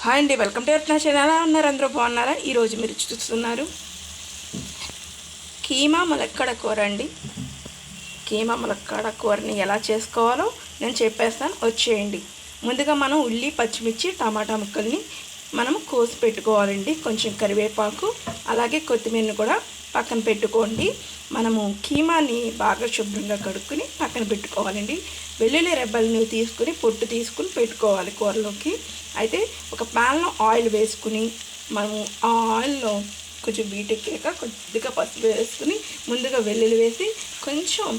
Hi అండి, welcome to నా channel. ఎలా ఉన్నారు? అందరూ బాగున్నారా? ఈరోజు మీరు చూస్తున్నారు కీమా ములక్కాడ కూర అండి. కీమా ములక్కాడ కూరని ఎలా చేసుకోవాలో నేను చెప్పేస్తాను, వచ్చేయండి. ముందుగా మనం ఉల్లి, పచ్చిమిర్చి, టమాటా ముక్కల్ని మనం కోసి పెట్టుకోవాలండి. కొంచెం కరివేపాకు అలాగే కొత్తిమీరని కూడా పక్కన పెట్టుకోండి. మనము కీమాని బాగా శుభ్రంగా కడుక్కుని పక్కన పెట్టుకోవాలండి. వెల్లుల్లి రెబ్బల్ని తీసుకుని పొట్టు తీసుకుని పెట్టుకోవాలి కూరలోకి. అయితే ఒక ప్యాన్లో ఆయిల్ వేసుకుని మనము ఆ ఆయిల్లో కొంచెం వీటెక్కాక కొద్దిగా పసుపు వేసుకుని ముందుగా వెల్లుల్లి వేసి కొంచెం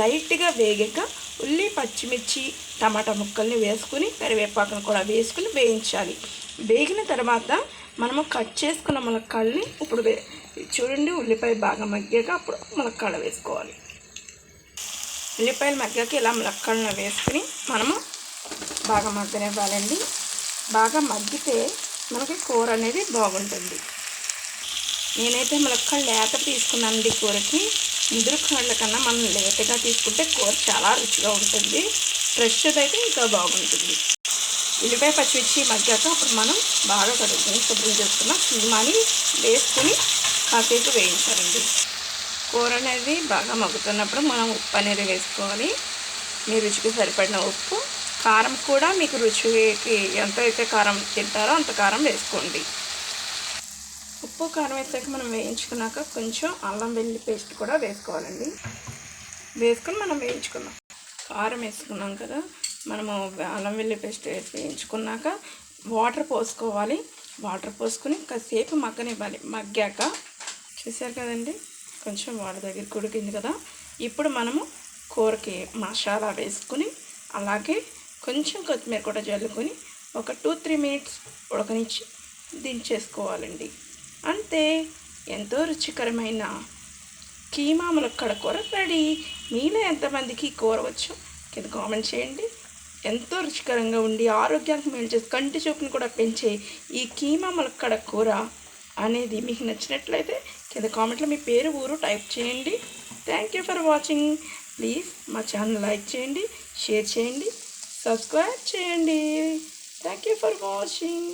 లైట్గా వేగాక ఉల్లి, పచ్చిమిర్చి, టమాటా ముక్కల్ని వేసుకుని కరివేపాకును కూడా వేసుకుని వేయించాలి. వేగిన తర్వాత మనము కట్ చేసుకున్న ములక్కాడని ఇప్పుడు చూడండి, ఉల్లిపాయ బాగా మగ్గాక అప్పుడు ములక్కాడ వేసుకోవాలి. ఉల్లిపాయలు మగ్గాక ఇలా ములక్కాడను వేసుకుని మనము బాగా మగ్గనివ్వాలండి. బాగా మగ్గితే మనకి కూర అనేది బాగుంటుంది. నేనైతే ములక్కాడలు లేత తీసుకున్నానండి కూరకి. ముదురు కాళ్ళ కన్నా మనం లేతగా తీసుకుంటే కూర చాలా రుచిగా ఉంటుంది. ఫ్రెష్ది అయితే ఇంకా బాగుంటుంది. ఉల్లిపాయ, పచ్చిమిర్చి మగ్గాక అప్పుడు మనం బాగా కడుగుకొని శుభ్రం చేసుకున్న కీమాని వేసుకుని కాసేపు వేయించాలండి. కూర అనేది బాగా మగ్గుతున్నప్పుడు మనం ఉప్పు అనేది వేసుకోవాలి. మీ రుచికి సరిపడిన ఉప్పు, కారం కూడా మీకు రుచికి ఎంత అయితే కారం తింటారో అంత కారం వేసుకోండి. ఉప్పు, కారం వేసాక మనం వేయించుకున్నాక కొంచెం అల్లం వెల్లుల్లి పేస్ట్ కూడా వేసుకోవాలండి. వేసుకొని మనం వేయించుకున్నాం. కారం వేసుకున్నాం కదా, మనము అల్లం వెల్లుల్లి పేస్ట్ వేసి వేయించుకున్నాక వాటర్ పోసుకోవాలి. వాటర్ పోసుకుని కాసేపు మగ్గనివ్వాలి. మగ్గాక చూసారు కదండి, కొంచెం వాటర్ దగ్గరికి ఉడికింది కదా, ఇప్పుడు మనము కూరకి మసాలా వేసుకుని అలాగే కొంచెం కొత్తిమీర కూడా జల్లుకొని ఒక 2-3 మినిట్స్ ఉడకనిచ్చి దించేసుకోవాలండి. అంతే, ఎంతో రుచికరమైన కీమా ములక్కాడ కూర రెడీ. మీలో ఎంతమందికి కూర వచ్చో కింద కామెంట్ చేయండి. ఎంతో రుచికరంగా ఉండి ఆరోగ్యానికి మేలు చేసి కంటి చూపుని కూడా పెంచే ఈ కీమా ములక్కాడ కూర అనేది మీకు నచ్చినట్లయితే కింద కామెంట్లో మీ పేరు, ఊరు టైప్ చేయండి. Thank you for watching. Please మా ఛానల్ లైక్ చేయండి, షేర్ చేయండి, సబ్స్క్రైబ్ చేయండి. Thank you for watching.